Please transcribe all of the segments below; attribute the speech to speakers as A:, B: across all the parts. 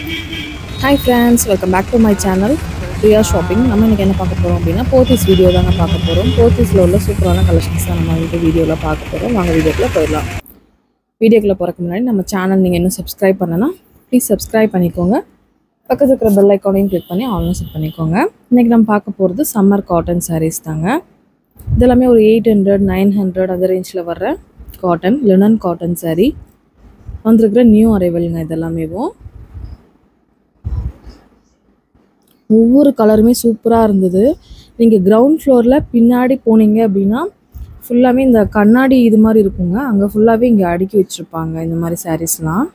A: Hi friends, welcome back to my channel Priya Shopping. நம்ம இன்னைக்கு என்ன பார்க்க போறோம் அப்படினா போத்தீஸ் வீடியோ தாங்க பார்க்க போறோம். போத்தீஸ்ல உள்ள சூப்பரான கலெக்ஷன்ஸ் தான் நம்ம இந்த வீடியோல பார்க்க போறோம். வாங்க வீடியோக்குள்ள போயிடலாம். வீடியோக்குள்ள போறதுக்கு முன்னாடி நம்ம சேனல் நீங்க இன்னும் subscribe பண்ணலனா ப்ளீஸ் subscribe பண்ணிக்கோங்க. பக்கத்துல இருக்கிற bell icon-ஐயும் click பண்ணி all செட் பண்ணிக்கோங்க. இன்னைக்கு நம்ம பார்க்க போறது summer cotton sarees தாங்க. இதெல்லாம் ஒரு 800 900 அந்த ரேஞ்ச்ல வர்ற cotton linen cotton saree. வந்திருக்கிற நியூ அரைவல்ங்க இதெல்லாமேவும். ஒவ்வொரு கலருமே சூப்பரா இருந்தது. நீங்க கிரவுண்ட் ஃப்ளோர்ல பின்னாடி போனீங்க அப்படினா ஃபுல்லாவே இந்த கண்ணாடி இது மாதிரி இருக்குங்க. அங்க ஃபுல்லாவே இங்க அடுக்கி வச்சிருப்பாங்க இந்த மாதிரி sareesலாம்.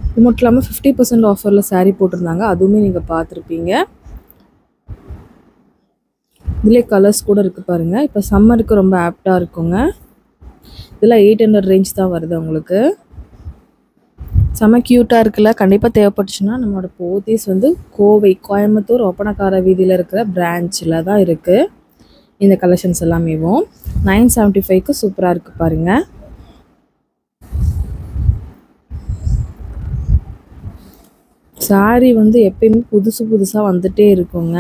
A: இது மட்டும் இல்லாம 50% ஆஃபர்ல saree போட்டுருந்தாங்க. அதுவுமே நீங்க பார்த்திருப்பீங்க. இதுல கலர்ஸ் கூட இருக்கு பாருங்க. இப்ப சம்மருக்கு ரொம்ப ஆப்டா இருக்குங்க. இதெல்லாம் 800 ரேஞ்ச் தான் வருது உங்களுக்கு. செம கியூட்டா இருக்குல்ல. கண்டிப்பா தேவைப்பட்டுச்சுன்னா நம்மளோட போத்தீஸ் வந்து கோவை கோயம்புத்தூர் ஒப்பனக்கார வீதியில இருக்கிற பிரான்ச்ல தான் இருக்கு. இந்த கலெக்ஷன்ஸ் எல்லாமேவும் 975க்கு சூப்பரா இருக்கு பாருங்க. saree வந்து எப்பயுமே புதுசா வந்துட்டே இருக்குங்க.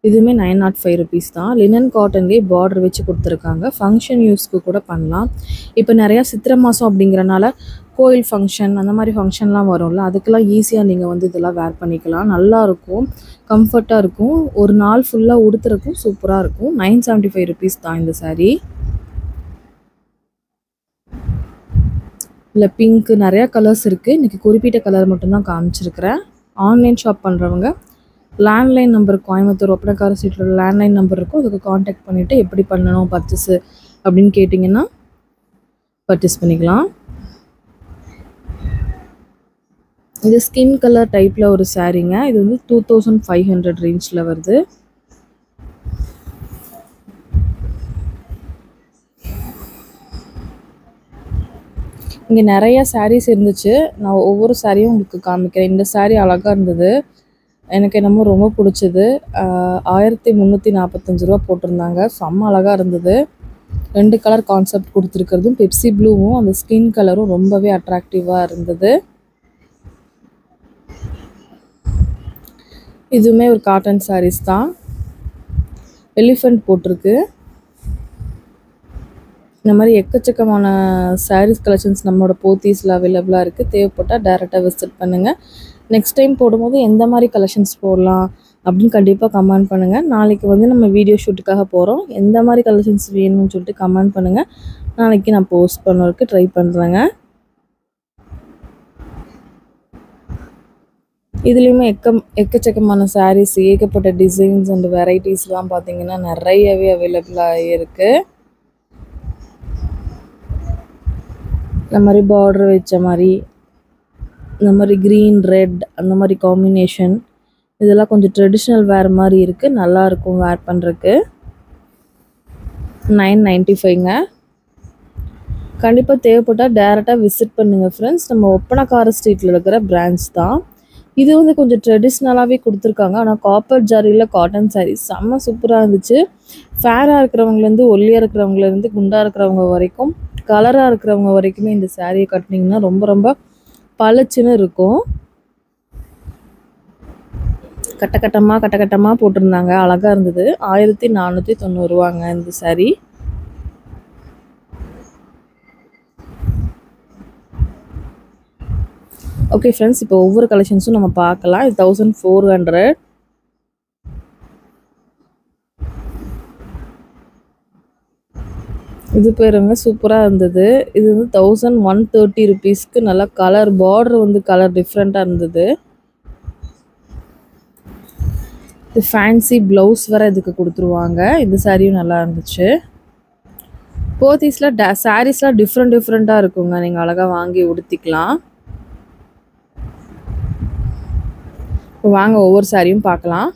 A: இதுமே 905 rupees தான். லினன் காட்டன்லயே பார்டர் வச்சு கொடுத்துருக்காங்க. ஃபங்க்ஷன் யூஸ்க்கு கூட பண்ணலாம். இப்போ நிறைய சித்திரை மாசம் அப்படிங்கறனால கோயில் ஃபங்க்ஷன் அந்த மாதிரி ஃபங்க்ஷன்லாம் வரும்ல, அதுக்கெல்லாம் ஈஸியா நீங்க வந்து இதெல்லாம் வேர் பண்ணிக்கலாம். நல்லா இருக்கும், கம்ஃபர்ட்டா இருக்கும், ஒரு நாள் ஃபுல்லா உடுத்துறதுக்கும் சூப்பரா இருக்கும். 975 rupees தான் இந்த saree. இல்ல பிங்க் நிறைய கலர்ஸ் இருக்கு. இன்னைக்கு குறிப்பிட்ட கலர் மட்டும் தான் காமிச்சிருக்கிறேன். ஆன்லைன் ஷாப் பண்றவங்க லேண்ட்லைன் நம்பர் கோயம்புத்தூர் ஒப்பனக்கார ஸ்ட்ரீட்ல லேண்ட்லைன் நம்பர் இருக்கும். அதுக்கு காண்டாக்ட் பண்ணிட்டு எப்படி பண்ணணும் பர்ச்சேஸ் அப்படின்னு கேட்டிங்கன்னா பர்ச்சேஸ் பண்ணிக்கலாம். இது ஸ்கின் கலர் டைப்ல ஒரு சாரீங்க. இது வந்து 2500 ரேஞ்ச்ல வருது. இங்க நிறைய sarees இருந்துச்சு. நான் ஒவ்வொரு சாரியும் உங்களுக்கு காமிக்கிறேன். இந்த saree அழகா இருந்தது. எனக்கு என்னமோ ரொம்ப பிடிச்சது. 1345 ரூபாய் போட்டிருந்தாங்க. செம்ம அழகா இருந்தது. ரெண்டு கலர் கான்செப்ட் கொடுத்துருக்கிறதும் பெப்சி ப்ளூவும் அந்த ஸ்கின் கலரும் ரொம்பவே அட்ராக்டிவா இருந்தது. இதுவுமே ஒரு காட்டன் sarees தான். எலிஃபண்ட் போட்டிருக்கு. இந்த மாதிரி எக்கச்சக்கமான sarees கலெக்ஷன்ஸ் நம்மளோட போத்தீஸ்ல அவைலபிளா இருக்கு. தேவைப்பட்டா டைரக்டா விசிட் பண்ணுங்க. நெக்ஸ்ட் டைம் போடும்போது எந்த மாதிரி கலெக்ஷன்ஸ் போடலாம் அப்படின்னு கண்டிப்பா கமெண்ட் பண்ணுங்க. நாளைக்கு வந்து நம்ம வீடியோ ஷூட்டுக்காக போறோம். எந்த மாதிரி கலெக்ஷன்ஸ் வேணும்னு சொல்லிட்டு கமெண்ட் பண்ணுங்க. நாளைக்கு நான் போஸ்ட் பண்ணறதுக்கு ட்ரை பண்றேங்க. இதுலயுமே எக்கச்சக்கமான sarees, ஏகப்பட்ட டிசைன்ஸ் அண்ட் வெரைட்டிஸ்லாம் பாத்தீங்கன்னா நிறையவே அவைலபிளா இருக்கு. இந்த மாதிரி பார்டர் வச்ச மாதிரி, இந்த மாதிரி கிரீன் ரெட் அந்த மாதிரி காம்பினேஷன், இதெல்லாம் கொஞ்சம் ட்ரெடிஷ்னல் வேர் மாதிரி இருக்கு. நல்லா இருக்கும் வேர் பண்றதுக்கு. 995ங்க. கண்டிப்பா தேவைப்பட்டா டைரக்டா விசிட் பண்ணுங்க ஃப்ரெண்ட்ஸ். நம்ம ஒப்பனக்கார ஸ்ட்ரீட்ல இருக்கிற பிரான்ச் தான். இது வந்து கொஞ்சம் ட்ரெடிஷ்னலாவே கொடுத்துருக்காங்க. ஆனால் காப்பர் ஜாரியில் காட்டன் sarees செம்ம சூப்பராக இருந்துச்சு. ஃபேராக இருக்கிறவங்கலேருந்து ஒல்லியாக இருக்கிறவங்கலேருந்து குண்டாக இருக்கிறவங்க வரைக்கும் கலராக இருக்கிறவங்க வரைக்குமே இந்த சாரியை கட்டினீங்கன்னா ரொம்ப ரொம்ப பளிச்சுன்னு இருக்கும். கட்டமாக போட்டிருந்தாங்க. அழகாக இருந்தது. 1490 ரூபாங்க இந்த saree. ஓகே ஃப்ரெண்ட்ஸ், இப்போ ஒவ்வொரு கலெக்ஷன்ஸும் நம்ம பார்க்கலாம். இது 1400. இது பேருங்க சூப்பராக இருந்தது. இது வந்து 1130 rupeesக்கு நல்ல கலர் பார்டர் வந்து கலர் டிஃப்ரெண்ட்டாக இருந்தது. இது ஃபேன்சி ப்ளவுஸ் வேற இதுக்கு கொடுத்துருவாங்க. இந்த சாரியும் நல்லா இருந்துச்சு. போத்தீஸில் சாரீஸ்லாம் டிஃப்ரெண்ட்டாக இருக்குங்க. நீங்கள் அழகாக வாங்கி உடுத்திக்கலாம். வாங்க ஒவ்வொரு சாரியும் பார்க்கலாம்.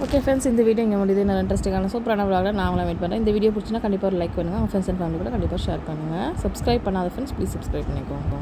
A: ஓகே ஃப்ரெண்ட்ஸ், இந்த வீடியோ இங்கே முடியுது. நல்ல இன்ட்ரெஸ்டிங்கான சூப்பரான விளாகில் நான் உங்களை மீட் பண்ணுறேன். இந்த வீடியோ பிடிச்சினா கண்டிப்பாக ஒரு லைக் பண்ணுங்கள். உங்கள் ஃப்ரெண்ட்ஸ் அண்ட் ஃபேமிலி கூட கண்டிப்பாக ஷேர் பண்ணுங்கள். சப்ஸ்கிரைப் பண்ணாத ஃப்ரெண்ட்ஸ் ப்ளீஸ் சப்ஸ்கிரைப் பண்ணிக்கோங்க.